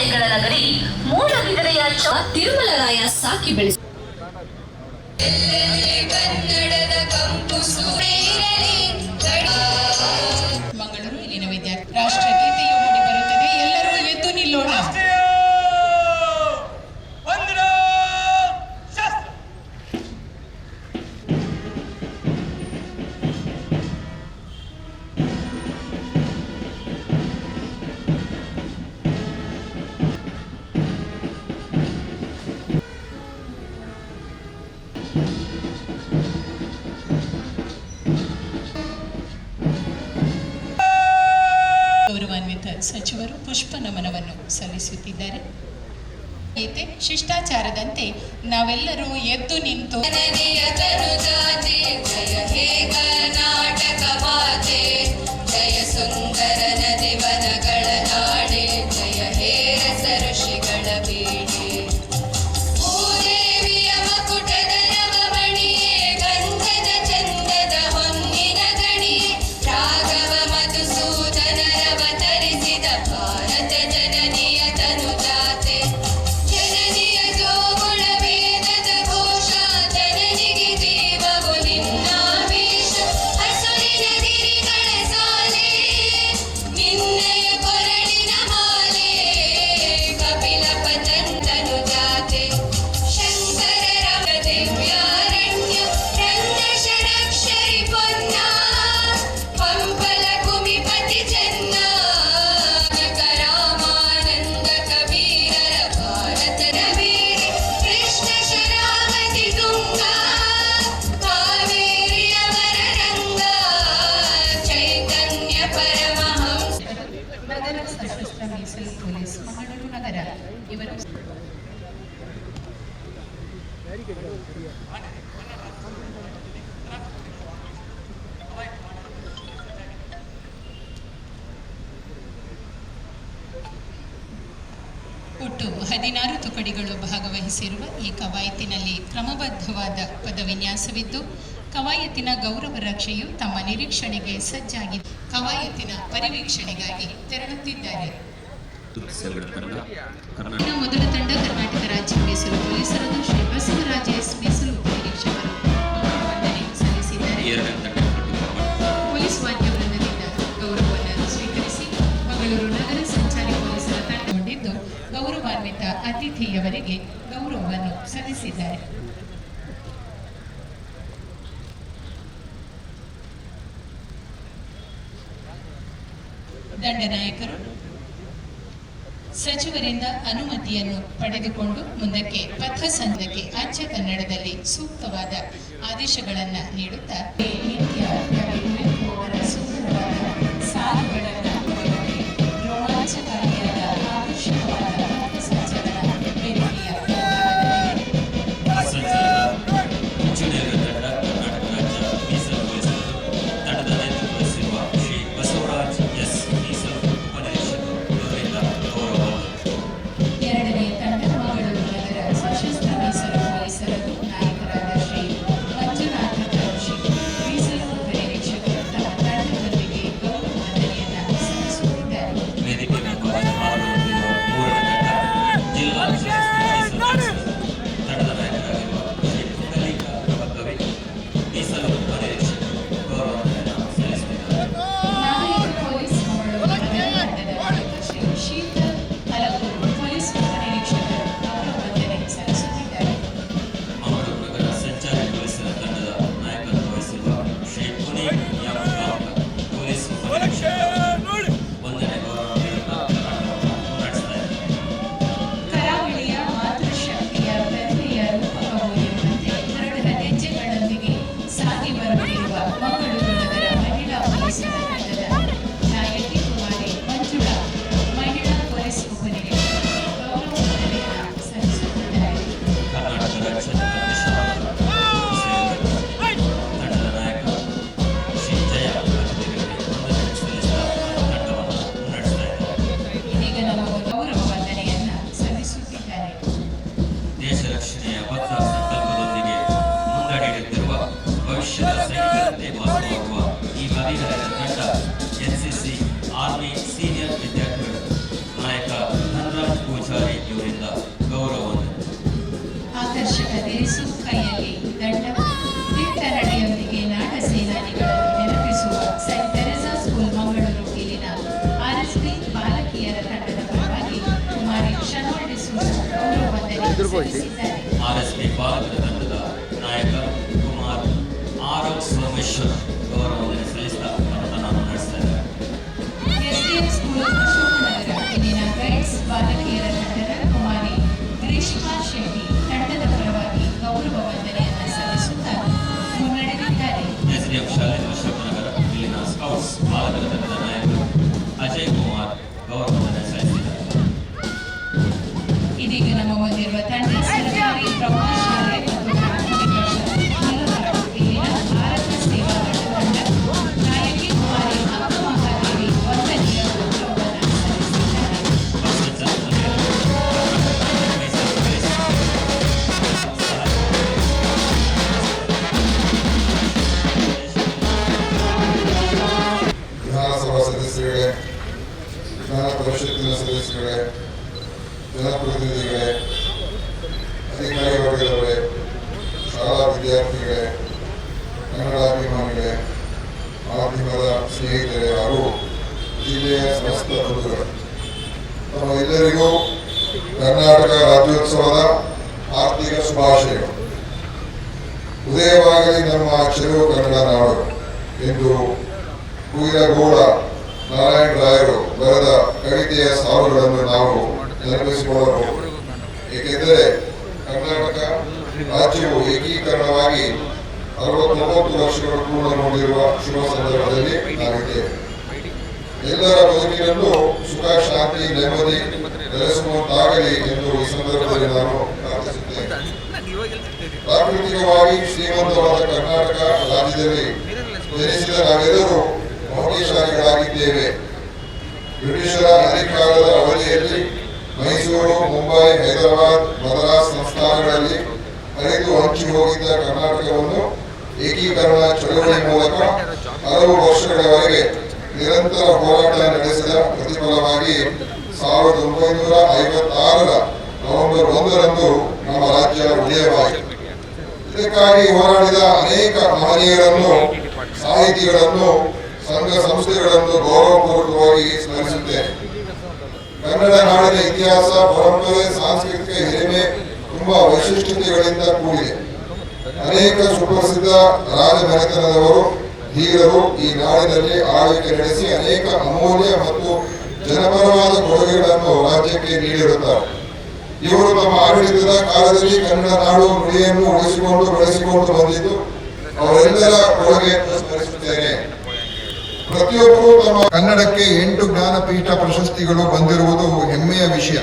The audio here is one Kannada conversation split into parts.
ಆನೆಗಳ ನಗರಿ ಮೂಡಬಿದಿರೆಯ ತಿರುಮಲರಾಯ ಸಾಕಿ ಬೆಳೆಸಿ ಮಂಗಳೂರು ಇಲ್ಲಿನ ವಿದ್ಯಾರ್ಥಿ ರಾಷ್ಟ್ರಗೀತೆಯು ಮೂಡಿ ಬರುತ್ತದೆ. ಎಲ್ಲರೂ ಎದ್ದು ನಿಲ್ಲೋಣ. ಗೌರವಾನ್ವಿತ ಸಚಿವರು ಪುಷ್ಪ ನಮನವನ್ನು ಸಲ್ಲಿಸುತ್ತಿದ್ದಾರೆ. ಗೀತೆ ಶಿಷ್ಟಾಚಾರದಂತೆ ನಾವೆಲ್ಲರೂ ಎದ್ದು ನಿಂತು ಜಯ ಹೇ ಕರ್ನಾಟಕ ಮಾತೆ, ಜಯ ಸುಂದರ ನದಿ ವನಗಳ ನಾಡೆ, ಜಯ ಹೇ ರಸ ಋಷಿಗಳ ಬೀಡೆ, ಭೂದೇವಿಯ ಮಕುಟದ ನವಮಣಿಯೇ, ಗಂಧದ ಚಂದದ ಹೊನ್ನಿನ ಗಣಿಯೇ, ರಾಘವ ಮಧುಸೂದನರವತರಿಸಿದ ಭಾರತ ಜನನಿಯ ತನುಜಾತೆ, ಜನನಿಯ ಜೋಗುಳ ವೇದದ ಘೋಷ, ಜನನಿಗೆ ಜೀವವು ನಿನ್ನಾವೇಶ, ಹಸುರಿನ ಗಿರಿಗಳ ಸಾಲೆ, ನಿನ್ನಯ ಕೊರಳಿನ ಮಾಲೆ, ಕಪಿಲ ಪತಂತನು ಜಾತೆ, ಶಂಕರ ರಮ ದಿವ್ಯಾರಣ್ಯ, ರಂಗ ಷಡಕ್ಷರಿ ಪೊನ್ನ, ಪಂಪಲ ಕುಮಿಪತಿ ಚೆನ್ನ, ರಾಮಾನಂದ ಕಬೀರರ ಭಾರತದ ವೀರೆ, ಕೃಷ್ಣ ಶರಾವತಿ ತುಂಗ, ಕಾವೇರಿಯವರ ರಂಗ, ಚೈತನ್ಯ ಪರಮಹಂಸ. ನಗರ ಸಶಸ್ತ್ರ ಮೀಸಲು ಪೊಲೀಸ್ ಮಂಗಳೂರು ನಗರ ಇವರು ಒಟ್ಟು 16 ತುಕಡಿಗಳು ಭಾಗವಹಿಸಿರುವ ಈ ಕವಾಯತಿನಲ್ಲಿ ಕ್ರಮಬದ್ಧವಾದ ಪದವಿನ್ಯಾಸವಿದ್ದು, ಕವಾಯತಿನ ಗೌರವ ರಕ್ಷೆಯು ತಮ್ಮ ನಿರೀಕ್ಷಣೆಗೆ ಸಜ್ಜಾಗಿ ಕವಾಯತಿನ ಪರಿವೀಕ್ಷಣೆಗಾಗಿ ತೆರಳುತ್ತಿದ್ದಾರೆ. ಮೊದಲ ತಂಡ ಕರ್ನಾಟಕ ರಾಜ್ಯ ಮೀಸಲು ಪೊಲೀಸರನ್ನು ಶ್ರೀ ಬಸವರಾಜ ಎಸ್ ಮೀಸಲು ಉಪನಿರೀಕ್ಷಕರು ವಂದನೆ ಸಲ್ಲಿಸಿದ್ದಾರೆ. ಪೊಲೀಸ್ ವಾದ್ಯ ವೃಂದದಿಂದ ಗೌರವವನ್ನು ಸ್ವೀಕರಿಸಿ ಮಂಗಳೂರು ನಗರ ಸಂಚಾರಿ ಪೊಲೀಸರ ತಂಡಗೊಂಡಿದ್ದು ಗೌರವಾನ್ವಿತ ಅತಿಥಿಯವರಿಗೆ ಗೌರವವನ್ನು ಸಲ್ಲಿಸಿದ್ದಾರೆ. ದಂಡನಾಯಕರು ಸಚಿವರಿಂದ ಅನುಮತಿಯನ್ನು ಪಡೆದುಕೊಂಡು ಮುಂದಕ್ಕೆ ಪಥಸಂಚಲನಕ್ಕೆ ಅಚ್ಚ ಕನ್ನಡದಲ್ಲಿ ಸೂಕ್ತವಾದ ಆದೇಶಗಳನ್ನು ನೀಡುತ್ತಾ ನಿತ್ಯ ಕವಿ ಕುವೆಂಪು ಅವರ ಸುಂದರವಾದ ಸಾಲುಗಳನ್ನು ಒಳಗೊಂಡು ರೋಮಾಂಚಕಾರಿಯಾದ ಆಕರ್ಷಕವಾದ ಪಥಸಂಚಲನ ವೇದಿಕೆಯ ಎರಡನೇ ತಂಡ ಮಂಗಳೂರು ನಗರ ಸಶಸ್ತ್ರ ಮೀಸಲು ಪೊಲೀಸರದು ನಾಯಕರಾದ ಶ್ರೀ ಮಂಜುನಾಥ ಕರುಷಿ, ಮೀಸಲು ಉಪನಿರೀಕ್ಷಕರು ಸಲ್ಲಿಸಿದ್ದಾರೆ. ಆರ್ಎಸ್ಪಿ ಭಾರತದ ತಂಡದ ನಾಯಕ ಕುಮಾರ್ ಆರ್ ಸೋಮೇಶ್ವರ್ ಗೌರವವನ್ನು ಸಲ್ಲಿಸಿದ ಮತದಾನವನ್ನು ನಡೆಸ್ತಾ ಇದ್ದಾರೆ. ಎಸ್ಡಿಎಂ ಸ್ಕೂಲ್ ಅಶೋಕನಗರ ಇಲ್ಲಿನ ಗೈಡ್ಸ್ ಬಾಲಕಿಯರ ತಂಡದ ಕುಮಾರಿ ಗ್ರೀಷ್ಮಾ ಶೆಟ್ಟಿ ತಂಡದ ಪರವಾಗಿ ಗೌರವ ವಂದನೆಯನ್ನು ಸಲ್ಲಿಸುತ್ತಾ ಮುನ್ನಡೆದಿದ್ದಾರೆ. ಎಸ್ಡಿಎಂ ಶಾಲೆ ಅಶೋಕನಗರ ಇಲ್ಲಿನ ಸ್ಕೌಟ್ಸ್ ಭಾರತದ ತಂಡದ ನಾಯಕ ಅಜಯ್ ಕುಮಾರ್ ಗೌರವವನ್ನು ಸಲ್ಲಿಸಿದ್ದಾರೆ. ಇದೀಗ ನಮ್ಮ ಮುಂದಿರುವ ತಂಡ ಸರ್ಕಾರಿ ಪ್ರೌಢಶಾಲೆ ಮತ್ತು ಪ್ರಾಥಮಿಕ ಶಾಲೆ ಮಲನಾಡು ಇಲ್ಲಿನ ಭಾರತ ಸೇವಾ ತಂಡ ನಾಯಕಿ ಕುಮಾರಿ ಅಕ್ಕಮಹಾದೇವಿ ವಂದನೆಯ ಗೌರವವನ್ನು ಸಲ್ಲಿಸಿದ್ದಾರೆ. ವಿಧಾನಸಭಾ ಸದಸ್ಯರುಗಳೇ, ವಿಧಾನ ಪರಿಷತ್ತಿನ ಸದಸ್ಯರುಗಳೇ, ಜನಪ್ರತಿನಿಧಿಗಳೇ, ಅಧಿಕಾರಿ ವರ್ಗದವರೇ, ಶಾಲಾ ವಿದ್ಯಾರ್ಥಿಗಳೇ, ಕನ್ನಡಾಭಿಮಾನಿಗಳೇ, ಮಾಧ್ಯಮದ ಸ್ನೇಹಿತರೆ ಹಾಗೂ ಜಿಲ್ಲೆಯ ಸಮಸ್ತ ಬಂಧುಗಳೇ, ತಮ್ಮೆಲ್ಲರಿಗೂ ಕರ್ನಾಟಕ ರಾಜ್ಯೋತ್ಸವದ ಆರ್ಥಿಕ ಶುಭಾಶಯಗಳು. ಉದಯವಾಗಲಿ ನಮ್ಮ ಚೆಲುವು ಕನ್ನಡ ನಾಡು ಎಂದು ಕುಯಿಲಗೌಡ ನಾರಾಯಣ ರಾಯರು ಬರೆದ ಕವಿತೆಯ ಸಾಲುಗಳನ್ನು ನಾವು ನೆನಪಿಸಿಕೊಳ್ಳಬಹುದು. ಏಕೆಂದರೆ ಕರ್ನಾಟಕ ರಾಜ್ಯವು ಏಕೀಕರಣವಾಗಿ 69 ವರ್ಷಗಳು ಪೂರ್ಣಗೊಂಡಿರುವ ಶುಭ ಸಂದರ್ಭದಲ್ಲಿ ನಾವಿದ್ದೇವೆ. ಎಲ್ಲರ ಬದುಕಿನಲ್ಲೂ ಸುಖ, ಶಾಂತಿ, ನೆಮ್ಮದಿ ನೆಲೆಸುವಂತಾಗಲಿ ಎಂದು ಈ ಸಂದರ್ಭದಲ್ಲಿ ನಾನು ಪ್ರಾರ್ಥಿಸುತ್ತೇನೆ. ಪ್ರಾಕೃತಿಕವಾಗಿ ಶ್ರೀಮಂತವಾದ ಕರ್ನಾಟಕ ರಾಜ್ಯದಲ್ಲಿ ಜನಿಸಿದ ನಾವೆಲ್ಲರೂ ಭಾಗ್ಯಶಾಲಿಗಳಾಗಿದ್ದೇವೆ. ಬ್ರಿಟಿಷರ ಅಧಿಕಾರದ ಅವಧಿಯಲ್ಲಿ ಮೈಸೂರು, ಮುಂಬೈ, ಹೈದರಾಬಾದ್, ಮದ್ರಾಸ್ ಸಂಸ್ಥಾನಗಳಲ್ಲಿ ಹರಿದು ಹಂಚಿ ಹೋಗಿದ್ದ ಕರ್ನಾಟಕವನ್ನು ಏಕೀಕರಣ ಚಳವಳಿ ಮೂಲಕ ಹಲವು ವರ್ಷಗಳವರೆಗೆ ನಿರಂತರ ಹೋರಾಟ ನಡೆಸಿದ ಪ್ರತಿಫಲವಾಗಿ 1956ರ ನವೆಂಬರ್ 1ರಂದು ನಮ್ಮ ರಾಜ್ಯ ಉದಯವಾಯಿತು. ಇದಕ್ಕಾಗಿ ಹೋರಾಡಿದ ಅನೇಕ ಮಹನೀಯರನ್ನು, ಸಾಹಿತಿಗಳನ್ನು, ಸಂಘ ಸಂಸ್ಥೆಗಳನ್ನು ಗೌರವಪೂರ್ವಕವಾಗಿ ಸ್ಮರಿಸುತ್ತೇನೆ. ಕನ್ನಡ ನಾಡಿನ ಇತಿಹಾಸ, ಪರಂಪರೆ, ಸಾಂಸ್ಕೃತಿಕ ಹಿರಿಮೆ ತುಂಬಾ ವೈಶಿಷ್ಟ್ಯತೆಗಳಿಂದ ಕೂಡಿದೆ. ಅನೇಕ ಸುಪ್ರಸಿದ್ಧ ರಾಜಮನೆತನದವರು, ಧೀರರು ಈ ನಾಡಿನಲ್ಲಿ ಆಳ್ವಿಕೆ ನಡೆಸಿ ಅನೇಕ ಅಮೂಲ್ಯ ಮತ್ತು ಜನಪರವಾದ ಕೊಡುಗೆಗಳನ್ನು ರಾಜ್ಯಕ್ಕೆ ನೀಡಿರುತ್ತಾರೆ. ಇವರು ತಮ್ಮ ಆಡಳಿತದ ಕಾಲದಲ್ಲಿ ಕನ್ನಡ ನಾಡು ನುಡಿಯನ್ನು ಉಳಿಸಿಕೊಂಡು ಬೆಳೆಸಿಕೊಂಡು ಬಂದಿದ್ದು ಅವರೆಲ್ಲರ ಕೊಡುಗೆಯನ್ನು ಸ್ಮರಿಸುತ್ತೇನೆ. ಪ್ರತಿಯೊಬ್ಬರು ತಮ್ಮ ಕನ್ನಡಕ್ಕೆ 8 ಜ್ಞಾನಪೀಠ ಪ್ರಶಸ್ತಿಗಳು ಬಂದಿರುವುದು ಹೆಮ್ಮೆಯ ವಿಷಯ.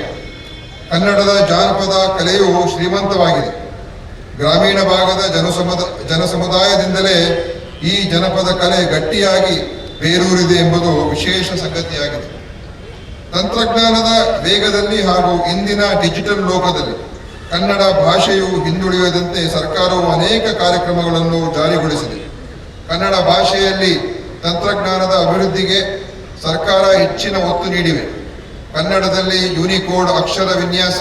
ಕನ್ನಡದ ಜಾನಪದ ಕಲೆಯು ಶ್ರೀಮಂತವಾಗಿದೆ. ಗ್ರಾಮೀಣ ಭಾಗದ ಜನಸಮುದಾಯದಿಂದಲೇ ಈ ಜನಪದ ಕಲೆ ಗಟ್ಟಿಯಾಗಿ ಬೇರೂರಿದೆ ಎಂಬುದು ವಿಶೇಷ ಸಂಗತಿಯಾಗಿದೆ. ತಂತ್ರಜ್ಞಾನದ ವೇಗದಲ್ಲಿ ಹಾಗೂ ಇಂದಿನ ಡಿಜಿಟಲ್ ಲೋಕದಲ್ಲಿ ಕನ್ನಡ ಭಾಷೆಯು ಹಿಂದುಳಿಯದಂತೆ ಸರ್ಕಾರವು ಅನೇಕ ಕಾರ್ಯಕ್ರಮಗಳನ್ನು ಜಾರಿಗೊಳಿಸಿದೆ. ಕನ್ನಡ ಭಾಷೆಯಲ್ಲಿ ತಂತ್ರಜ್ಞಾನದ ಅಭಿವೃದ್ಧಿಗೆ ಸರ್ಕಾರ ಹೆಚ್ಚಿನ ಒತ್ತು ನೀಡಿವೆ. ಕನ್ನಡದಲ್ಲಿ ಯೂನಿಕೋಡ್ ಅಕ್ಷರ ವಿನ್ಯಾಸ,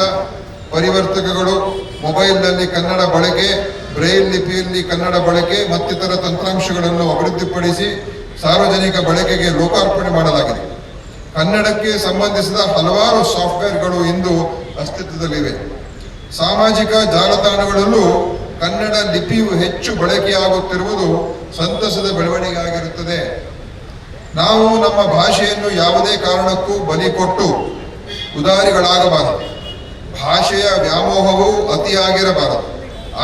ಪರಿವರ್ತಕಗಳು, ಮೊಬೈಲ್ನಲ್ಲಿ ಕನ್ನಡ ಬಳಕೆ, ಬ್ರೈಲ್ ಲಿಪಿಯಲ್ಲಿ ಕನ್ನಡ ಬಳಕೆ ಮತ್ತಿತರ ತಂತ್ರಾಂಶಗಳನ್ನು ಅಭಿವೃದ್ಧಿಪಡಿಸಿ ಸಾರ್ವಜನಿಕ ಬಳಕೆಗೆ ಲೋಕಾರ್ಪಣೆ ಮಾಡಲಾಗಿದೆ. ಕನ್ನಡಕ್ಕೆ ಸಂಬಂಧಿಸಿದ ಹಲವಾರು ಸಾಫ್ಟ್ವೇರ್ಗಳು ಇಂದು ಅಸ್ತಿತ್ವದಲ್ಲಿವೆ. ಸಾಮಾಜಿಕ ಜಾಲತಾಣಗಳಲ್ಲೂ ಕನ್ನಡ ಲಿಪಿಯು ಹೆಚ್ಚು ಬಳಕೆಯಾಗುತ್ತಿರುವುದು ಸಂತಸದ ಬೆಳವಣಿಗೆ ಆಗಿರುತ್ತದೆ. ನಾವು ನಮ್ಮ ಭಾಷೆಯನ್ನು ಯಾವುದೇ ಕಾರಣಕ್ಕೂ ಬಲಿ ಕೊಟ್ಟು ಉದಾರಿಗಳಾಗಬಾರದು. ಭಾಷೆಯ ವ್ಯಾಮೋಹವು ಅತಿಯಾಗಿರಬಾರದು.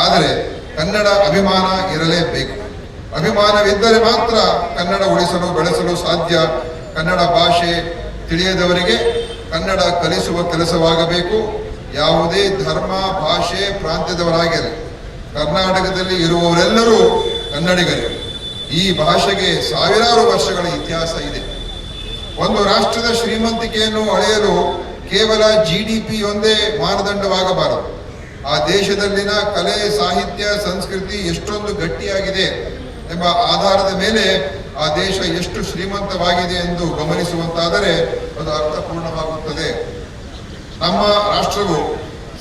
ಆದರೆ ಕನ್ನಡ ಅಭಿಮಾನ ಇರಲೇಬೇಕು. ಅಭಿಮಾನವಿದ್ದರೆ ಮಾತ್ರ ಕನ್ನಡ ಉಳಿಸಲು ಬೆಳೆಸಲು ಸಾಧ್ಯ. ಕನ್ನಡ ಭಾಷೆ ತಿಳಿಯದವರಿಗೆ ಕನ್ನಡ ಕಲಿಸುವ ಕೆಲಸವಾಗಬೇಕು. ಯಾವುದೇ ಧರ್ಮ, ಭಾಷೆ, ಪ್ರಾಂತ್ಯದವರಾಗಿರಲಿ ಕರ್ನಾಟಕದಲ್ಲಿ ಇರುವವರೆಲ್ಲರೂ ಕನ್ನಡಿಗರೇ. ಈ ಭಾಷೆಗೆ ಸಾವಿರಾರು ವರ್ಷಗಳ ಇತಿಹಾಸ ಇದೆ. ಒಂದು ರಾಷ್ಟ್ರದ ಶ್ರೀಮಂತಿಕೆಯನ್ನು ಅಳೆಯಲು ಕೇವಲ GDP ಒಂದೇ ಮಾನದಂಡವಾಗಬಾರದು. ಆ ದೇಶದಲ್ಲಿನ ಕಲೆ, ಸಾಹಿತ್ಯ, ಸಂಸ್ಕೃತಿ ಎಷ್ಟೊಂದು ಗಟ್ಟಿಯಾಗಿದೆ ಎಂಬ ಆಧಾರದ ಮೇಲೆ ಆ ದೇಶ ಎಷ್ಟು ಶ್ರೀಮಂತವಾಗಿದೆ ಎಂದು ಗಮನಿಸುವಂತಾದರೆ ಅದು ಅರ್ಥಪೂರ್ಣವಾಗುತ್ತದೆ. ನಮ್ಮ ರಾಷ್ಟ್ರವು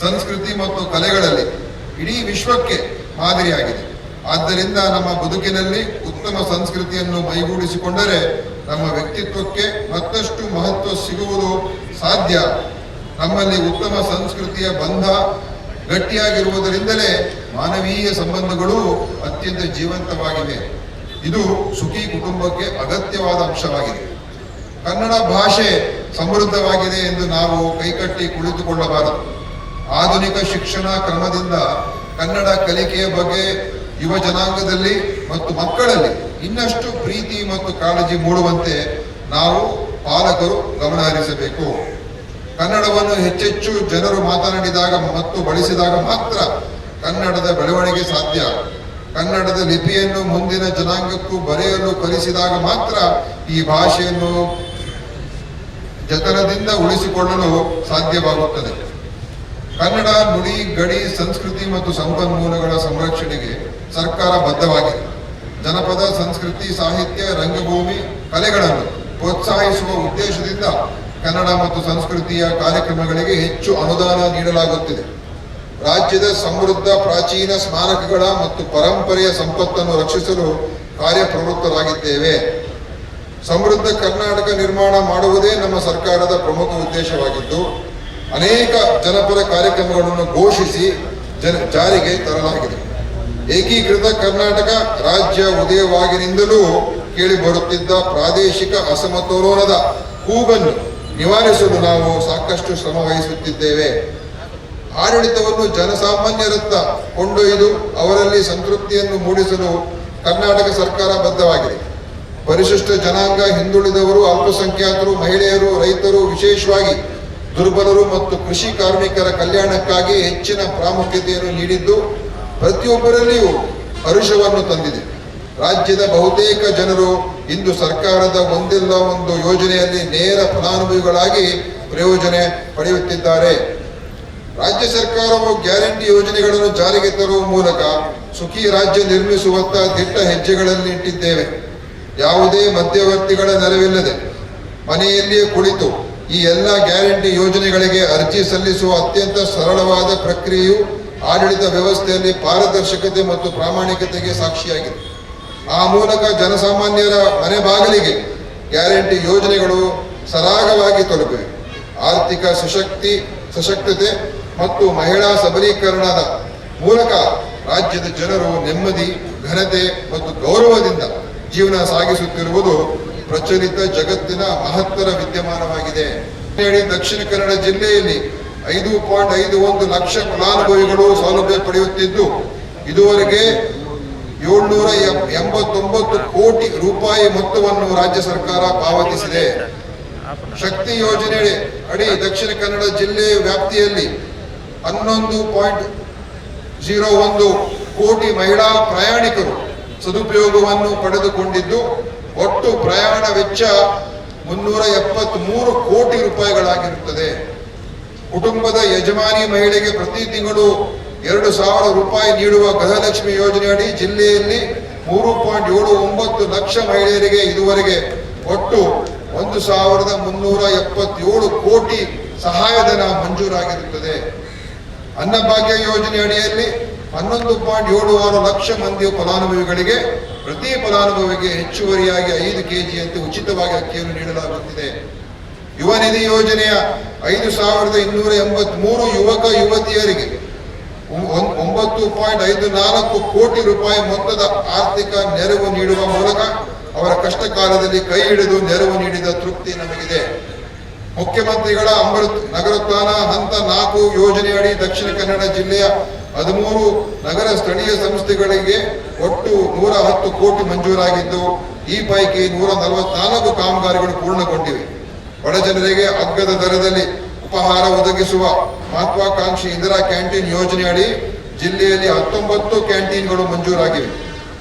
ಸಂಸ್ಕೃತಿ ಮತ್ತು ಕಲೆಗಳಲ್ಲಿ ಇಡೀ ವಿಶ್ವಕ್ಕೆ ಮಾದರಿಯಾಗಿದೆ. ಆದ್ದರಿಂದ ನಮ್ಮ ಬದುಕಿನಲ್ಲಿ ಉತ್ತಮ ಸಂಸ್ಕೃತಿಯನ್ನು ಮೈಗೂಡಿಸಿಕೊಂಡರೆ ನಮ್ಮ ವ್ಯಕ್ತಿತ್ವಕ್ಕೆ ಮತ್ತಷ್ಟು ಮಹತ್ವ ಸಿಗುವುದು ಸಾಧ್ಯ. ನಮ್ಮಲ್ಲಿ ಉತ್ತಮ ಸಂಸ್ಕೃತಿಯ ಬಂಧ ಗಟ್ಟಿಯಾಗಿರುವುದರಿಂದಲೇ ಮಾನವೀಯ ಸಂಬಂಧಗಳು ಅತ್ಯಂತ ಜೀವಂತವಾಗಿವೆ. ಇದು ಸುಖಿ ಕುಟುಂಬಕ್ಕೆ ಅಗತ್ಯವಾದ ಅಂಶವಾಗಿದೆ. ಕನ್ನಡ ಭಾಷೆ ಸಮೃದ್ಧವಾಗಿದೆ ಎಂದು ನಾವು ಕೈಕಟ್ಟಿ ಕುಳಿತುಕೊಳ್ಳಬಾರದು. ಆಧುನಿಕ ಶಿಕ್ಷಣ ಕ್ರಮದಿಂದ ಕನ್ನಡ ಕಲಿಕೆಯ ಬಗ್ಗೆ ಯುವ ಜನಾಂಗದಲ್ಲಿ ಮತ್ತು ಮಕ್ಕಳಲ್ಲಿ ಇನ್ನಷ್ಟು ಪ್ರೀತಿ ಮತ್ತು ಕಾಳಜಿ ಮೂಡುವಂತೆ ನಾವು ಪಾಲಕರು ಗಮನ ಹರಿಸಬೇಕು. ಕನ್ನಡವನ್ನು ಹೆಚ್ಚೆಚ್ಚು ಜನರು ಮಾತನಾಡಿದಾಗ ಮತ್ತು ಬಳಸಿದಾಗ ಮಾತ್ರ ಕನ್ನಡದ ಬೆಳವಣಿಗೆ ಸಾಧ್ಯ. ಕನ್ನಡದ ಲಿಪಿಯನ್ನು ಮುಂದಿನ ಜನಾಂಗಕ್ಕೂ ಬರೆಯಲು ಕಲಿಸಿದಾಗ ಮಾತ್ರ ಈ ಭಾಷೆಯನ್ನು ಜತನದಿಂದ ಉಳಿಸಿಕೊಳ್ಳಲು ಸಾಧ್ಯವಾಗುತ್ತದೆ. ಕನ್ನಡ ನುಡಿ, ಗಡಿ, ಸಂಸ್ಕೃತಿ ಮತ್ತು ಸಂಪನ್ಮೂಲಗಳ ಸಂರಕ್ಷಣೆಗೆ ಸರ್ಕಾರ ಬದ್ಧವಾಗಿದೆ. ಜನಪದ ಸಂಸ್ಕೃತಿ, ಸಾಹಿತ್ಯ, ರಂಗಭೂಮಿ ಕಲೆಗಳನ್ನು ಪ್ರೋತ್ಸಾಹಿಸುವ ಉದ್ದೇಶದಿಂದ ಕನ್ನಡ ಮತ್ತು ಸಂಸ್ಕೃತಿಯ ಕಾರ್ಯಕ್ರಮಗಳಿಗೆ ಹೆಚ್ಚು ಅನುದಾನ ನೀಡಲಾಗುತ್ತಿದೆ. ರಾಜ್ಯದ ಸಮೃದ್ಧ ಪ್ರಾಚೀನ ಸ್ಮಾರಕಗಳ ಮತ್ತು ಪರಂಪರೆಯ ಸಂಪತ್ತನ್ನು ರಕ್ಷಿಸಲು ಕಾರ್ಯಪ್ರವೃತ್ತರಾಗಿದ್ದೇವೆ. ಸಮೃದ್ಧ ಕರ್ನಾಟಕ ನಿರ್ಮಾಣ ಮಾಡುವುದೇ ನಮ್ಮ ಸರ್ಕಾರದ ಪ್ರಮುಖ ಉದ್ದೇಶವಾಗಿದ್ದು, ಅನೇಕ ಜನಪರ ಕಾರ್ಯಕ್ರಮಗಳನ್ನು ಘೋಷಿಸಿ ಜಾರಿಗೆ ತರಲಾಗಿದೆ. ಏಕೀಕೃತ ಕರ್ನಾಟಕ ರಾಜ್ಯ ಉದಯವಾಗಿನಿಂದಲೂ ಕೇಳಿ ಬರುತ್ತಿದ್ದ ಪ್ರಾದೇಶಿಕ ಅಸಮತೋಲನದ ಕೂಗನ್ನು ನಿವಾರಿಸಲು ನಾವು ಸಾಕಷ್ಟು ಶ್ರಮ ವಹಿಸುತ್ತಿದ್ದೇವೆ. ಆಡಳಿತವನ್ನು ಜನಸಾಮಾನ್ಯರತ್ತ ಕೊಂಡೊಯ್ದು ಅವರಲ್ಲಿ ಸಂತೃಪ್ತಿಯನ್ನು ಮೂಡಿಸಲು ಕರ್ನಾಟಕ ಸರ್ಕಾರ ಬದ್ಧವಾಗಿದೆ. ಪರಿಶಿಷ್ಟ ಜನಾಂಗ, ಹಿಂದುಳಿದವರು, ಅಲ್ಪಸಂಖ್ಯಾತರು, ಮಹಿಳೆಯರು, ರೈತರು, ವಿಶೇಷವಾಗಿ ದುರ್ಬಲರು ಮತ್ತು ಕೃಷಿ ಕಾರ್ಮಿಕರ ಕಲ್ಯಾಣಕ್ಕಾಗಿ ಹೆಚ್ಚಿನ ಪ್ರಾಮುಖ್ಯತೆಯನ್ನು ನೀಡಿದ್ದು ಪ್ರತಿಯೊಬ್ಬರಲ್ಲಿಯೂ ಹರ್ಷವನ್ನು ತಂದಿದೆ. ರಾಜ್ಯದ ಬಹುತೇಕ ಜನರು ಇಂದು ಸರ್ಕಾರದ ಒಂದಿಲ್ಲ ಒಂದು ಯೋಜನೆಯಲ್ಲಿ ನೇರ ಫಲಾನುಭವಿಗಳಾಗಿ ಪ್ರಯೋಜನ ಪಡೆಯುತ್ತಿದ್ದಾರೆ. ರಾಜ್ಯ ಸರ್ಕಾರವು ಗ್ಯಾರಂಟಿ ಯೋಜನೆಗಳನ್ನು ಜಾರಿಗೆ ತರುವ ಮೂಲಕ ಸುಖಿ ರಾಜ್ಯ ನಿರ್ಮಿಸುವತ್ತ ದಿಟ್ಟ ಹೆಜ್ಜೆಗಳಲ್ಲಿ ಇಟ್ಟಿದ್ದೇವೆ. ಯಾವುದೇ ಮಧ್ಯವರ್ತಿಗಳ ನೆರವಿಲ್ಲದೆ ಮನೆಯಲ್ಲಿಯೇ ಕುಳಿತು ಈ ಎಲ್ಲ ಗ್ಯಾರಂಟಿ ಯೋಜನೆಗಳಿಗೆ ಅರ್ಜಿ ಸಲ್ಲಿಸುವ ಅತ್ಯಂತ ಸರಳವಾದ ಪ್ರಕ್ರಿಯೆಯು ಆಡಳಿತ ವ್ಯವಸ್ಥೆಯಲ್ಲಿ ಪಾರದರ್ಶಕತೆ ಮತ್ತು ಪ್ರಾಮಾಣಿಕತೆಗೆ ಸಾಕ್ಷಿಯಾಗಿದೆ. ಆ ಮೂಲಕ ಜನಸಾಮಾನ್ಯರ ಮನೆ ಬಾಗಿಲಿಗೆ ಗ್ಯಾರಂಟಿ ಯೋಜನೆಗಳು ಸರಾಗವಾಗಿ ತಲುಪಿವೆ. ಆರ್ಥಿಕ ಸಶಕ್ತತೆ ಮತ್ತು ಮಹಿಳಾ ಸಬಲೀಕರಣದ ಮೂಲಕ ರಾಜ್ಯದ ಜನರು ನೆಮ್ಮದಿ, ಘನತೆ ಮತ್ತು ಗೌರವದಿಂದ ಜೀವನ ಸಾಗಿಸುತ್ತಿರುವುದು ಪ್ರಚಲಿತ ಜಗತ್ತಿನ ಮಹತ್ತರ ವಿದ್ಯಮಾನವಾಗಿದೆ. ದಕ್ಷಿಣ ಕನ್ನಡ ಜಿಲ್ಲೆಯಲ್ಲಿ 5.51 ಲಕ್ಷ ಫಲಾನುಭವಿಗಳು ಸೌಲಭ್ಯ ಪಡೆಯುತ್ತಿದ್ದು ಇದುವರೆಗೆ 789 ಕೋಟಿ ರೂಪಾಯಿ ಮೊತ್ತವನ್ನು ರಾಜ್ಯ ಸರ್ಕಾರ ಪಾವತಿಸಿದೆ. ಶಕ್ತಿ ಯೋಜನೆ ಅಡಿ ದಕ್ಷಿಣ ಕನ್ನಡ ಜಿಲ್ಲೆಯ ವ್ಯಾಪ್ತಿಯಲ್ಲಿ 11.01 ಕೋಟಿ ಮಹಿಳಾ ಪ್ರಯಾಣಿಕರು ಸದುಪಯೋಗವನ್ನು ಪಡೆದುಕೊಂಡಿದ್ದು ಒಟ್ಟು ಪ್ರಯಾಣ ವೆಚ್ಚ 373 ಕೋಟಿ ರೂಪಾಯಿಗಳಾಗಿರುತ್ತದೆ. ಕುಟುಂಬದ ಯಜಮಾನಿ ಮಹಿಳೆಗೆ ಪ್ರತಿ ತಿಂಗಳು 2,000 ರೂಪಾಯಿ ನೀಡುವ ಗೃಹಲಕ್ಷ್ಮಿ ಯೋಜನೆಯಡಿ ಜಿಲ್ಲೆಯಲ್ಲಿ 3.79 ಲಕ್ಷ ಮಹಿಳೆಯರಿಗೆ ಇದುವರೆಗೆ ಒಟ್ಟು 1,377 ಕೋಟಿ ಸಹಾಯಧನ ಮಂಜೂರಾಗಿರುತ್ತದೆ. ಅನ್ನಭಾಗ್ಯ ಯೋಜನೆ ಅಡಿಯಲ್ಲಿ 11.76 ಲಕ್ಷ ಮಂದಿ ಫಲಾನುಭವಿಗಳಿಗೆ ಪ್ರತಿ ಫಲಾನುಭವಿಗೆ ಹೆಚ್ಚುವರಿಯಾಗಿ 5 ಕೆಜಿಯಂತೆ ಉಚಿತವಾಗಿ ಅಕ್ಕಿಯನ್ನು ನೀಡಲಾಗುತ್ತಿದೆ. ಯುವ ನಿಧಿ ಯೋಜನೆಯ 5,283 ಯುವಕ ಯುವತಿಯರಿಗೆ 9.54 ಕೋಟಿ ರೂಪಾಯಿ ಮೊತ್ತದ ಆರ್ಥಿಕ ನೆರವು ನೀಡುವ ಮೂಲಕ ಅವರ ಕಷ್ಟ ಕಾಲದಲ್ಲಿ ಕೈ ಹಿಡಿದು ನೆರವು ನೀಡಿದ ತೃಪ್ತಿ ನಮಗಿದೆ. ಮುಖ್ಯಮಂತ್ರಿಗಳ ಅಮೃತ್ ನಗರೋತ್ಥಾನ ಹಂತ 4 ಯೋಜನೆಯಡಿ ದಕ್ಷಿಣ ಕನ್ನಡ ಜಿಲ್ಲೆಯ 13 ನಗರ ಸ್ಥಳೀಯ ಸಂಸ್ಥೆಗಳಿಗೆ ಒಟ್ಟು 110 ಕೋಟಿ ಮಂಜೂರಾಗಿದ್ದು ಈ ಪೈಕಿ 144 ಕಾಮಗಾರಿಗಳು ಪೂರ್ಣಗೊಂಡಿವೆ. ಬಡ ಜನರಿಗೆ ಅಗ್ಗದ ದರದಲ್ಲಿ ಉಪಹಾರ ಒದಗಿಸುವ ಮಹತ್ವಾಕಾಂಕ್ಷಿ ಇಂದಿರಾ ಕ್ಯಾಂಟೀನ್ ಯೋಜನೆಯಡಿ ಜಿಲ್ಲೆಯಲ್ಲಿ 19 ಕ್ಯಾಂಟೀನ್ಗಳು ಮಂಜೂರಾಗಿವೆ.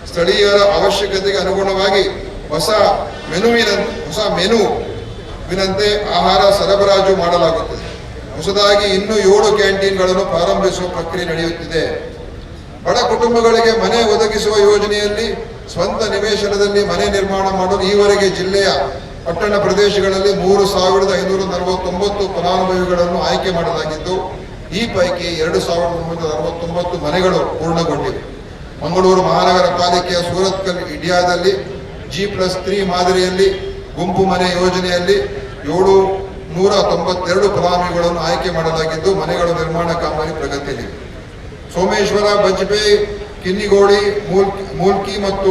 ಸ್ಥಳೀಯರ ಅವಶ್ಯಕತೆಗೆ ಅನುಗುಣವಾಗಿ ಹೊಸ ಮೆನುವಿನಂತೆ ಆಹಾರ ಸರಬರಾಜು ಮಾಡಲಾಗುತ್ತದೆ. ಹೊಸದಾಗಿ ಇನ್ನೂ 7 ಕ್ಯಾಂಟೀನ್ಗಳನ್ನು ಪ್ರಾರಂಭಿಸುವ ಪ್ರಕ್ರಿಯೆ ನಡೆಯುತ್ತಿದೆ. ಬಡ ಕುಟುಂಬಗಳಿಗೆ ಮನೆ ಒದಗಿಸುವ ಯೋಜನೆಯಲ್ಲಿ ಸ್ವಂತ ನಿವೇಶನದಲ್ಲಿ ಮನೆ ನಿರ್ಮಾಣ ಮಾಡಲು ಈವರೆಗೆ ಜಿಲ್ಲೆಯ ಪಟ್ಟಣ ಪ್ರದೇಶಗಳಲ್ಲಿ 3,549 ಫಲಾನುಭವಿಗಳನ್ನು ಆಯ್ಕೆ ಮಾಡಲಾಗಿದ್ದು ಈ ಪೈಕಿ 2,969 ಮನೆಗಳು ಪೂರ್ಣಗೊಂಡಿವೆ. ಮಂಗಳೂರು ಮಹಾನಗರ ಪಾಲಿಕೆಯ ಸೂರತ್ಕಲ್ ಇಡಿಯಾದಲ್ಲಿ G+3 ಮಾದರಿಯಲ್ಲಿ ಗುಂಪು ಮನೆ ಯೋಜನೆಯಲ್ಲಿ 192 ಫಲಾನುಭವಿಗಳನ್ನು ಆಯ್ಕೆ ಮಾಡಲಾಗಿದ್ದು ಮನೆಗಳ ನಿರ್ಮಾಣ ಕಾಮಗಾರಿ ಪ್ರಗತಿಯಲ್ಲಿದೆ. ಸೋಮೇಶ್ವರ, ಬಜ್ಪೆ, ಕಿನ್ನಿಗೋಳಿ, ಮೂಲ್ಕಿ ಮತ್ತು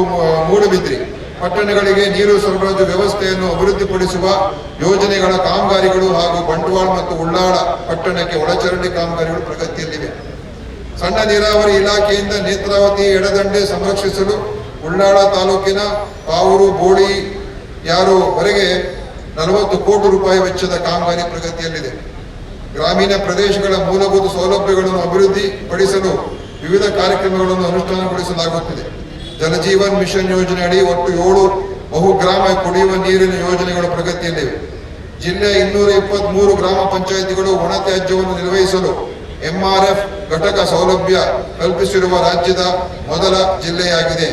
ಮೂಡಬಿದ್ರಿ ಪಟ್ಟಣಗಳಿಗೆ ನೀರು ಸರಬರಾಜು ವ್ಯವಸ್ಥೆಯನ್ನು ಅಭಿವೃದ್ಧಿಪಡಿಸುವ ಯೋಜನೆಗಳ ಕಾಮಗಾರಿಗಳು ಹಾಗೂ ಬಂಟ್ವಾಳ ಮತ್ತು ಉಳ್ಳಾಳ ಪಟ್ಟಣಕ್ಕೆ ಒಳಚರಂಡಿ ಕಾಮಗಾರಿಗಳು ಪ್ರಗತಿಯಲ್ಲಿವೆ. ಸಣ್ಣ ನೀರಾವರಿ ಇಲಾಖೆಯಿಂದ ನೇತ್ರಾವತಿ ಎಡದಂಡೆ ಸಂರಕ್ಷಿಸಲು ಉಳ್ಳಾಳ ತಾಲೂಕಿನ ಪಾವೂರು ಬೋಳಿ ಯಾರುವರೆಗೆ 40 ಕೋಟಿ ರೂಪಾಯಿ ವೆಚ್ಚದ ಕಾಮಗಾರಿ ಪ್ರಗತಿಯಲ್ಲಿದೆ. ಗ್ರಾಮೀಣ ಪ್ರದೇಶಗಳ ಮೂಲಭೂತ ಸೌಲಭ್ಯಗಳನ್ನು ಅಭಿವೃದ್ಧಿಪಡಿಸಲು ವಿವಿಧ ಕಾರ್ಯಕ್ರಮಗಳನ್ನು ಅನುಷ್ಠಾನಗೊಳಿಸಲಾಗುತ್ತಿದೆ. ಜಲಜೀವನ್ ಮಿಷನ್ ಯೋಜನೆ ಅಡಿ ಒಟ್ಟು 7 ಬಹುಗ್ರಾಮ ಕುಡಿಯುವ ನೀರಿನ ಯೋಜನೆಗಳು ಪ್ರಗತಿಯಲ್ಲಿವೆ. ಜಿಲ್ಲೆಯ 223 ಗ್ರಾಮ ಪಂಚಾಯಿತಿಗಳು ಒಣ ತ್ಯಾಜ್ಯವನ್ನು ನಿರ್ವಹಿಸಲು MRF ಘಟಕ ಸೌಲಭ್ಯ ಕಲ್ಪಿಸಿರುವ ರಾಜ್ಯದ ಮೊದಲ ಜಿಲ್ಲೆಯಾಗಿದೆ.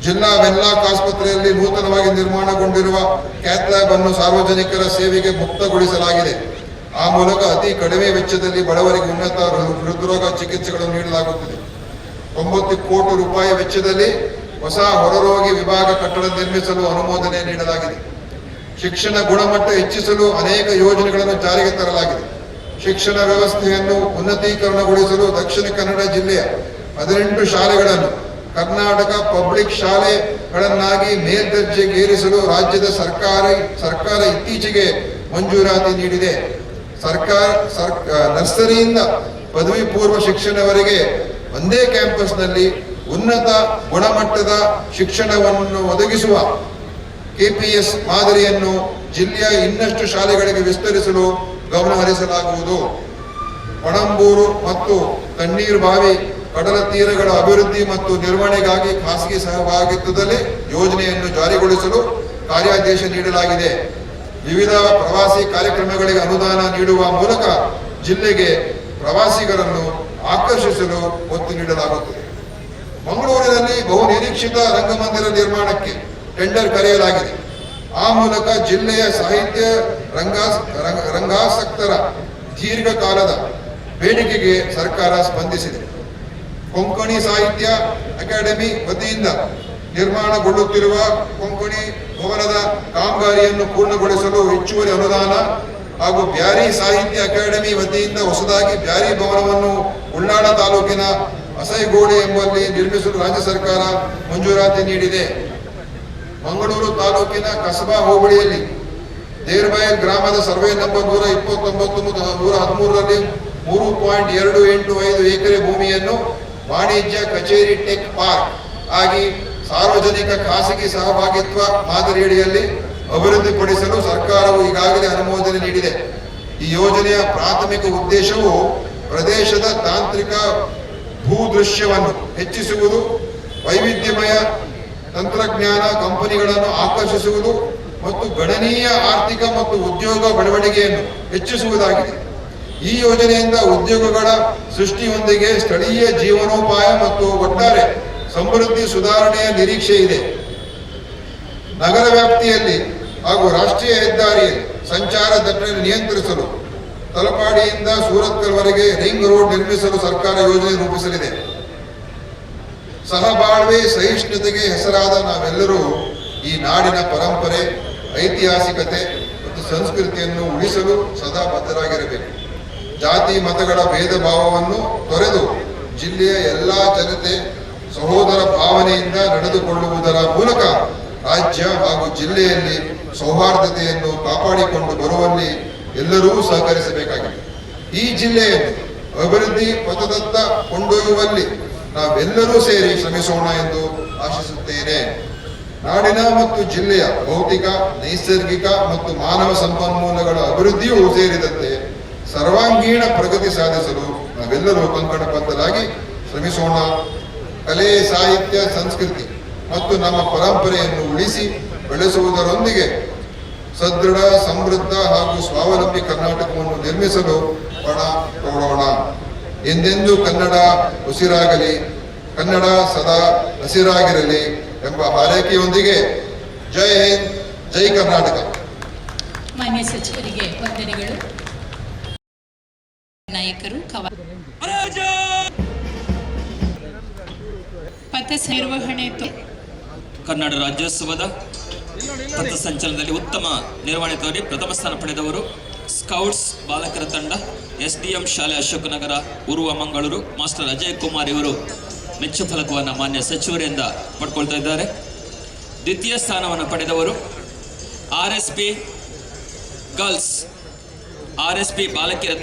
ಜಿಲ್ಲಾ ವೆನ್ಲಾಕ್ ಆಸ್ಪತ್ರೆಯಲ್ಲಿ ನೂತನವಾಗಿ ನಿರ್ಮಾಣಗೊಂಡಿರುವ ಕ್ಯಾಥ್ ಲ್ಯಾಬ್ ಅನ್ನು ಸಾರ್ವಜನಿಕರ ಸೇವೆಗೆ ಮುಕ್ತಗೊಳಿಸಲಾಗಿದೆ. ಆ ಮೂಲಕ ಅತಿ ಕಡಿಮೆ ವೆಚ್ಚದಲ್ಲಿ ಬಡವರಿಗೆ ಉನ್ನತ ಹೃದ್ರೋಗ ಚಿಕಿತ್ಸೆಗಳನ್ನು ನೀಡಲಾಗುತ್ತಿದೆ. 90 ಕೋಟಿ ರೂಪಾಯಿ ವೆಚ್ಚದಲ್ಲಿ ಹೊಸ ಹೊರರೋಗಿ ವಿಭಾಗ ಕಟ್ಟಡ ನಿರ್ಮಿಸಲು ಅನುಮೋದನೆ ನೀಡಲಾಗಿದೆ. ಶಿಕ್ಷಣ ಗುಣಮಟ್ಟ ಹೆಚ್ಚಿಸಲು ಅನೇಕ ಯೋಜನೆಗಳನ್ನು ಜಾರಿಗೆ ತರಲಾಗಿದೆ. ಶಿಕ್ಷಣ ವ್ಯವಸ್ಥೆಯನ್ನು ಉನ್ನತೀಕರಣಗೊಳಿಸಲು ದಕ್ಷಿಣ ಕನ್ನಡ ಜಿಲ್ಲೆಯ 18 ಶಾಲೆಗಳನ್ನು ಕರ್ನಾಟಕ ಪಬ್ಲಿಕ್ ಶಾಲೆಗಳನ್ನಾಗಿ ಮೇಲ್ದರ್ಜೆಗೇರಿಸಲು ರಾಜ್ಯದ ಸರ್ಕಾರ ಇತ್ತೀಚೆಗೆ ಮಂಜೂರಾತಿ ನೀಡಿದೆ. ನರ್ಸರಿಯಿಂದ ಪದವಿ ಪೂರ್ವ ಶಿಕ್ಷಣವರೆಗೆ ಒಂದೇ ಕ್ಯಾಂಪಸ್ನಲ್ಲಿ ಉನ್ನತ ಗುಣಮಟ್ಟದ ಶಿಕ್ಷಣವನ್ನು ಒದಗಿಸುವ KPS ಮಾದರಿಯನ್ನು ಜಿಲ್ಲೆಯ ಇನ್ನಷ್ಟು ಶಾಲೆಗಳಿಗೆ ವಿಸ್ತರಿಸಲು ಗಮನ ಹರಿಸಲಾಗುವುದು. ಪಣಂಬೂರು ಮತ್ತು ತಣ್ಣೀರ್ಬಾವಿ ಕಡಲ ತೀರಗಳ ಅಭಿವೃದ್ಧಿ ಮತ್ತು ನಿರ್ವಹಣೆಗಾಗಿ ಖಾಸಗಿ ಸಹಭಾಗಿತ್ವದಲ್ಲಿ ಯೋಜನೆಯನ್ನು ಜಾರಿಗೊಳಿಸಲು ಕಾರ್ಯಾದೇಶ ನೀಡಲಾಗಿದೆ. ವಿವಿಧ ಪ್ರವಾಸಿ ಕಾರ್ಯಕ್ರಮಗಳಿಗೆ ಅನುದಾನ ನೀಡುವ ಮೂಲಕ ಜಿಲ್ಲೆಗೆ ಪ್ರವಾಸಿಗರನ್ನು ಆಕರ್ಷಿಸಲು ಒತ್ತು ನೀಡಲಾಗುತ್ತದೆ. ಮಂಗಳೂರಿನಲ್ಲಿ ಬಹು ನಿರೀಕ್ಷಿತ ರಂಗಮಂದಿರ ನಿರ್ಮಾಣಕ್ಕೆ ಟೆಂಡರ್ ಕರೆಯಲಾಗಿದೆ. ಆ ಮೂಲಕ ಜಿಲ್ಲೆಯ ಸಾಹಿತ್ಯ ರಂಗಾಸಕ್ತರ ದೀರ್ಘಕಾಲದ ಬೇಡಿಕೆಗೆ ಸರ್ಕಾರ ಸ್ಪಂದಿಸಿದೆ. ಕೊಂಕಣಿ ಸಾಹಿತ್ಯ ಅಕಾಡೆಮಿ ವತಿಯಿಂದ ನಿರ್ಮಾಣಗೊಳ್ಳುತ್ತಿರುವ ಕೊಂಕಣಿ ಭವನದ ಕಾಮಗಾರಿಯನ್ನು ಪೂರ್ಣಗೊಳಿಸಲು ಹೆಚ್ಚುವರಿ ಅನುದಾನ ಹಾಗೂ ಬ್ಯಾರಿ ಸಾಹಿತ್ಯ ಅಕಾಡೆಮಿ ವತಿಯಿಂದ ಹೊಸದಾಗಿ ಬ್ಯಾರಿ ಭವನವನ್ನು ಉಳ್ಳಾಳ ತಾಲೂಕಿನ ಅಸೈಗೋಡೆ ಎಂಬಲ್ಲಿ ನಿರ್ಮಿಸಲು ರಾಜ್ಯ ಸರ್ಕಾರ ಮಂಜೂರಾತಿ ನೀಡಿದೆ. ಮಂಗಳೂರು ತಾಲೂಕಿನ ಕಸಬಾ ಹೋಬಳಿಯಲ್ಲಿ ದೇರ್ಬೈಲ್ ಗ್ರಾಮದ ಸರ್ವೆ ನಂಬರ್ 129 ಮತ್ತು 113ರಲ್ಲಿ 3.285 ಎಕರೆ ಭೂಮಿಯನ್ನು ವಾಣಿಜ್ಯ ಕಚೇರಿ ಟೆಕ್ ಪಾರ್ಕ್ ಆಗಿ ಸಾರ್ವಜನಿಕ ಖಾಸಗಿ ಸಹಭಾಗಿತ್ವ ಮಾದರಿಯಡಿಯಲ್ಲಿ ಅಭಿವೃದ್ಧಿಪಡಿಸಲು ಸರ್ಕಾರವು ಈಗಾಗಲೇ ಅನುಮೋದನೆ ನೀಡಿದೆ. ಈ ಯೋಜನೆಯ ಪ್ರಾಥಮಿಕ ಉದ್ದೇಶವು ಪ್ರದೇಶದ ತಾಂತ್ರಿಕ ಭೂದೃಶ್ಯವನ್ನು ಹೆಚ್ಚಿಸುವುದು, ವೈವಿಧ್ಯಮಯ ತಂತ್ರಜ್ಞಾನ ಕಂಪನಿಗಳನ್ನು ಆಕರ್ಷಿಸುವುದು ಮತ್ತು ಗಣನೀಯ ಆರ್ಥಿಕ ಮತ್ತು ಉದ್ಯೋಗ ಬೆಳವಣಿಗೆಯನ್ನು ಹೆಚ್ಚಿಸುವುದಾಗಿದೆ. ಈ ಯೋಜನೆಯಿಂದ ಉದ್ಯೋಗಗಳ ಸೃಷ್ಟಿಯೊಂದಿಗೆ ಸ್ಥಳೀಯ ಜೀವನೋಪಾಯ ಮತ್ತು ಒಟ್ಟಾರೆ ಸಮೃದ್ಧಿ ಸುಧಾರಣೆಯ ನಿರೀಕ್ಷೆ ಇದೆ. ನಗರ ವ್ಯಾಪ್ತಿಯಲ್ಲಿ ಹಾಗೂ ರಾಷ್ಟ್ರೀಯ ಹೆದ್ದಾರಿಯಲ್ಲಿ ಸಂಚಾರ ದಟ್ಟಣೆ ನಿಯಂತ್ರಿಸಲು ತಲಪಾಡಿಯಿಂದ ಸೂರತ್ಕಲ್ವರೆಗೆ ರಿಂಗ್ ರೋಡ್ ನಿರ್ಮಿಸಲು ಸರ್ಕಾರ ಯೋಜನೆ ರೂಪಿಸಲಿದೆ. ಸಹಬಾಳ್ವೆ ಸಹಿಷ್ಣುತೆಗೆ ಹೆಸರಾದ ನಾವೆಲ್ಲರೂ ಈ ನಾಡಿನ ಪರಂಪರೆ, ಐತಿಹಾಸಿಕತೆ ಮತ್ತು ಸಂಸ್ಕೃತಿಯನ್ನು ಉಳಿಸಲು ಸದಾ ಬದ್ಧರಾಗಿರಬೇಕು. ಜಾತಿ ಮತಗಳ ಭೇದ ಭಾವವನ್ನು ತೊರೆದು ಜಿಲ್ಲೆಯ ಎಲ್ಲಾ ಜನತೆ ಸಹೋದರ ಭಾವನೆಯಿಂದ ನಡೆದುಕೊಳ್ಳುವುದರ ಮೂಲಕ ರಾಜ್ಯ ಹಾಗೂ ಜಿಲ್ಲೆಯಲ್ಲಿ ಸೌಹಾರ್ದತೆಯನ್ನು ಕಾಪಾಡಿಕೊಂಡು ಬರುವಲ್ಲಿ ಎಲ್ಲರೂ ಸಹಕರಿಸಬೇಕಾಗಿದೆ. ಈ ಜಿಲ್ಲೆಯನ್ನು ಅಭಿವೃದ್ಧಿ ಪಥದತ್ತ ಕೊಂಡೊಯ್ಯುವಲ್ಲಿ ನಾವೆಲ್ಲರೂ ಸೇರಿ ಶ್ರಮಿಸೋಣ ಎಂದು ಆಶಿಸುತ್ತೇನೆ. ನಾಡಿನ ಮತ್ತು ಜಿಲ್ಲೆಯ ಭೌತಿಕ, ನೈಸರ್ಗಿಕ ಮತ್ತು ಮಾನವ ಸಂಪನ್ಮೂಲಗಳ ಅಭಿವೃದ್ಧಿಯೂ ಸೇರಿದಂತೆ ಸರ್ವಾಂಗೀಣ ಪ್ರಗತಿ ಸಾಧಿಸಲು ನಾವೆಲ್ಲರೂ ಕಂಕಣಬದ್ಧರಾಗಿ ಶ್ರಮಿಸೋಣ. ಕಲೆ, ಸಾಹಿತ್ಯ, ಸಂಸ್ಕೃತಿ ಮತ್ತು ನಮ್ಮ ಪರಂಪರೆಯನ್ನು ಉಳಿಸಿ ಬೆಳೆಸುವುದರೊಂದಿಗೆ ಸದೃಢ, ಸಮೃದ್ಧ ಹಾಗೂ ಸ್ವಾವಲಂಬಿ ಕರ್ನಾಟಕವನ್ನು ನಿರ್ಮಿಸಲು ಪಣ ತೊಡೋಣ. ಎಂದೆಂದೂ ಕನ್ನಡ ಉಸಿರಾಗಲಿ, ಕನ್ನಡ ಸದಾ ಹಸಿರಾಗಿರಲಿ ಎಂಬ ಹಾರೈಕೆಯೊಂದಿಗೆ ಜೈ ಹಿಂದ್, ಜೈ ಕರ್ನಾಟಕ. ಮಾನ್ಯ ಸಚಿವರಿಗೆ ವಂದನೆಗಳು. ನಾಯಕರು ಪಥ ನಿರ್ವಹಣೆ ಕನ್ನಡ ರಾಜ್ಯೋತ್ಸವದ ಪಥಸಂಚಲನದಲ್ಲಿ ಉತ್ತಮ ನಿರ್ವಹಣೆ ತೋರಿ ಪ್ರಥಮ ಸ್ಥಾನ ಪಡೆದವರು ಸ್ಕೌಟ್ಸ್ ಬಾಲಕರ ತಂಡ SDM ಶಾಲೆ ಅಶೋಕನಗರ ಉರುವ ಮಂಗಳೂರು. ಮಾಸ್ಟರ್ ಅಜಯ್ ಕುಮಾರ್ ಇವರು ಮೆಚ್ಚು ಫಲಕವನ್ನು ಮಾನ್ಯ ಸಚಿವರಿಂದ ಪಡ್ಕೊಳ್ತಾ ಇದ್ದಾರೆ. ದ್ವಿತೀಯ ಸ್ಥಾನವನ್ನು ಪಡೆದವರು RSP ಗರ್ಲ್ಸ್ RSP ಬಾಲಕಿಯರ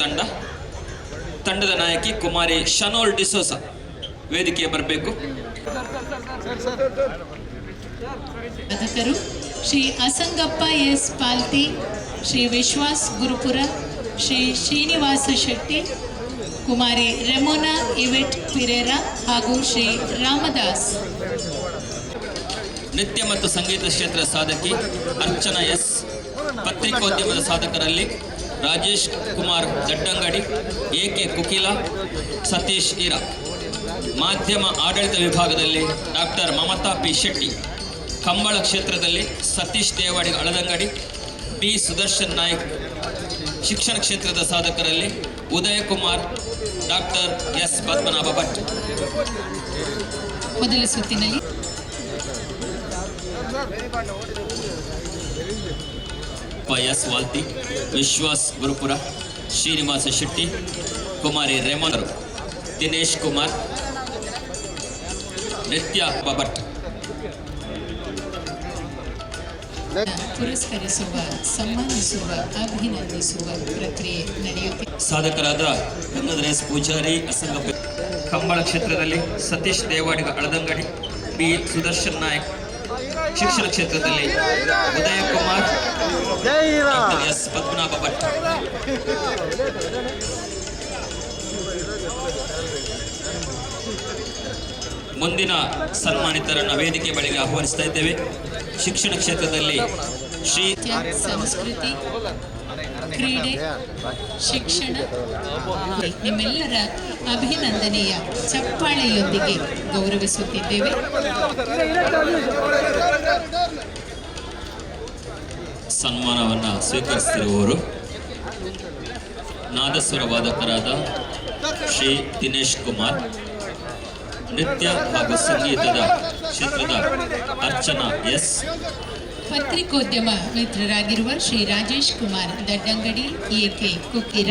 ತಂಡದ ನಾಯಕಿ ಕುಮಾರಿ ಶನೋಲ್ ಡಿಸೋಸ ವೇದಿಕೆಗೆ ಬರಬೇಕು. ಸಾಧಕರು ಶ್ರೀ ಅಸಂಗಪ್ಪ ಎಸ್ ಪಾಲ್ತಿ, ಶ್ರೀ ವಿಶ್ವಾಸ್ ಗುರುಪುರ, ಶ್ರೀ ಶ್ರೀನಿವಾಸ ಶೆಟ್ಟಿ, ಕುಮಾರಿ ರೆಮೋನಾ ಇವೆಟ್ ಪಿರೇರಾ ಹಾಗೂ ಶ್ರೀ ರಾಮದಾಸ್. ನೃತ್ಯ ಮತ್ತು ಸಂಗೀತ ಕ್ಷೇತ್ರ ಸಾಧಕಿ ಅರ್ಚನಾ ಎಸ್. ಪತ್ರಿಕೋದ್ಯಮದ ಸಾಧಕರಲ್ಲಿ ರಾಜೇಶ್ ಕುಮಾರ್ ದಡ್ಡಂಗಡಿ, AK ಕುಕಿಲಾ, ಸತೀಶ್ ಈರಾ. ಮಾಧ್ಯಮ ಆಡಳಿತ ವಿಭಾಗದಲ್ಲಿ ಡಾಕ್ಟರ್ ಮಮತಾ P ಶೆಟ್ಟಿ. ಕಂಬಳ ಕ್ಷೇತ್ರದಲ್ಲಿ ಸತೀಶ್ ದೇವಾಡಿ ಅಳದಂಗಡಿ, B ಸುದರ್ಶನ್ ನಾಯ್ಕ್. ಶಿಕ್ಷಣ ಕ್ಷೇತ್ರದ ಸಾಧಕರಲ್ಲಿ ಉದಯ ಕುಮಾರ್, ಡಾಕ್ಟರ್ S ಪದ್ಮನಾಭ ಭಟ್. ಮೊದಲ ಸುತ್ತಿನಲ್ಲಿ S ವಾಲ್ತಿ, ವಿಶ್ವಾಸ್ ಗುರುಪುರ, ಶ್ರೀನಿವಾಸ ಶೆಟ್ಟಿ, ಕುಮಾರಿ ರೆಮೋನ್, ದಿನೇಶ್ ಕುಮಾರ್. ನೃತ್ಯ ಭಟ್. ಪುರಸ್ಕರಿಸುವ, ಸನ್ಮಾನಿಸುವ, ಅಭಿನಂದಿಸುವ ಪ್ರಕ್ರಿಯೆ ನಡೆಯುತ್ತಿದೆ. ಸಾಧಕರಾದ ಗಂಗಾಧರ ಪೂಜಾರಿ ಅಸಂಗಪ್ಪ. ಕಂಬಳ ಕ್ಷೇತ್ರದಲ್ಲಿ ಸತೀಶ್ ದೇವಾಡಿಗ ಅಳದಂಗಡಿ, B ಸುದರ್ಶನ್ ನಾಯಕ್. ಶಿಕ್ಷಣ ಕ್ಷೇತ್ರದಲ್ಲಿ ಉದಯ ಕುಮಾರ್, ಡಾಕ್ಟರ್ S ಪದ್ಮನಾಭ ಭಟ್. ಮುಂದಿನ ಸನ್ಮಾನಿತರನ್ನು ವೇದಿಕೆ ಬಳಿಗೆ ಆಹ್ವಾನಿಸ್ತಾ ಇದ್ದೇವೆ. ಶಿಕ್ಷಣ ಕ್ಷೇತ್ರದಲ್ಲಿ ಶ್ರೀ ಸಂಸ್ಕೃತಿ, ಕ್ರೀಡೆ, ಶಿಕ್ಷಣ ನಿಮ್ಮೆಲ್ಲರ ಅಭಿನಂದನೆಯ ಚಪ್ಪಾಳೆಯೊಂದಿಗೆ ಗೌರವಿಸುತ್ತಿದ್ದೇವೆ. ಸನ್ಮಾನವನ್ನು ಸ್ವೀಕರಿಸುತ್ತಿರುವವರು ನಾದಸ್ವರ ವಾದಕರಾದ ಶ್ರೀ ದಿನೇಶ್ ಕುಮಾರ್. ನೃತ್ಯ ಹಾಗೂ ಸಂಗೀತದ ಕ್ಷೇತ್ರದ ಅರ್ಚನಾ ಎಸ್. ಪತ್ರಿಕೋದ್ಯಮ ಮಿತ್ರರಾಗಿರುವ ಶ್ರೀ ರಾಜೇಶ್ ಕುಮಾರ್ ದಡ್ಡಂಗಡಿ, AK ಕುಕ್ಕಿರ.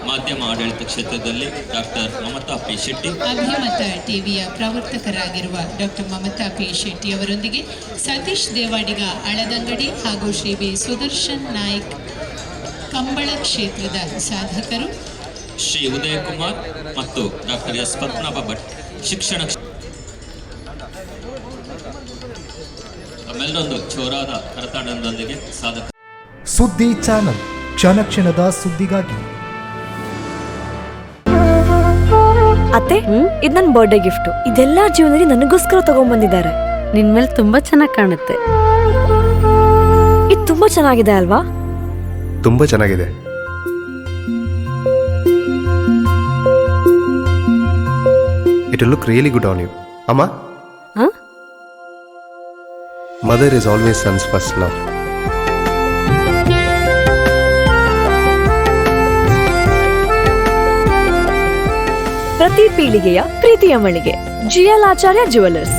ಮಾಧ್ಯಮ ಆಡಳಿತ ಕ್ಷೇತ್ರದಲ್ಲಿ ಡಾಕ್ಟರ್ ಮಮತಾ P ಶೆಟ್ಟಿ. ಅಭಿಮತ ಟಿವಿಯ ಪ್ರವರ್ತಕರಾಗಿರುವ ಡಾಕ್ಟರ್ ಮಮತಾ P ಶೆಟ್ಟಿ ಅವರೊಂದಿಗೆ ಸತೀಶ್ ದೇವಾಡಿಗ ಅಳದಂಗಡಿ ಹಾಗೂ ಶ್ರೀ B ಸುದರ್ಶನ್ ನಾಯ್ಕ್. ಕಂಬಳ ಕ್ಷೇತ್ರದ ಸಾಧಕರು ಶ್ರೀ ಉದಯ ಕುಮಾರ್ ಮತ್ತು ಡಾಕ್ಟರ್ S ಪದ್ಮನಾಭ ಭಟ್. ಶಿಕ್ಷಣ ಆಮೇಲೊಂದು ಚೋರಾದ ಕರತಾಡನದೊಂದಿಗೆ ಸಾಧಕ. ಸುದ್ದಿ ಚಾನಲ್, ಕ್ಷಣ ಕ್ಷಣದ ಸುದ್ದಿಗಾಗಿ. ಅತ್ತೆ, ಇದು ನನ್ನ ಬರ್ಡೇ ಗಿಫ್ಟ್. ಇದೆಲ್ಲ ಜೀವನದಲ್ಲಿ ನನಗೋಸ್ಕರ ತಗೊಂಡ್ಬಂದಿದ್ದಾರೆ. ನಿನ್ ಮೇಲೆ ತುಂಬಾ ಚೆನ್ನಾಗಿ ಕಾಣುತ್ತೆ. ಇದು ತುಂಬಾ ಚೆನ್ನಾಗಿದೆ ಅಲ್ವಾ? ತುಂಬಾ ಚೆನ್ನಾಗಿದೆ. It will look really good on you. Amma? Huh? Mother is always son's first love. ಪ್ರತಿ ಪೀಳಿಗೆಯ ಪ್ರೀತಿಯ ಮಳಿಗೆ GL ಆಚಾರ್ಯ ಜ್ಯುವೆಲರ್ಸ್.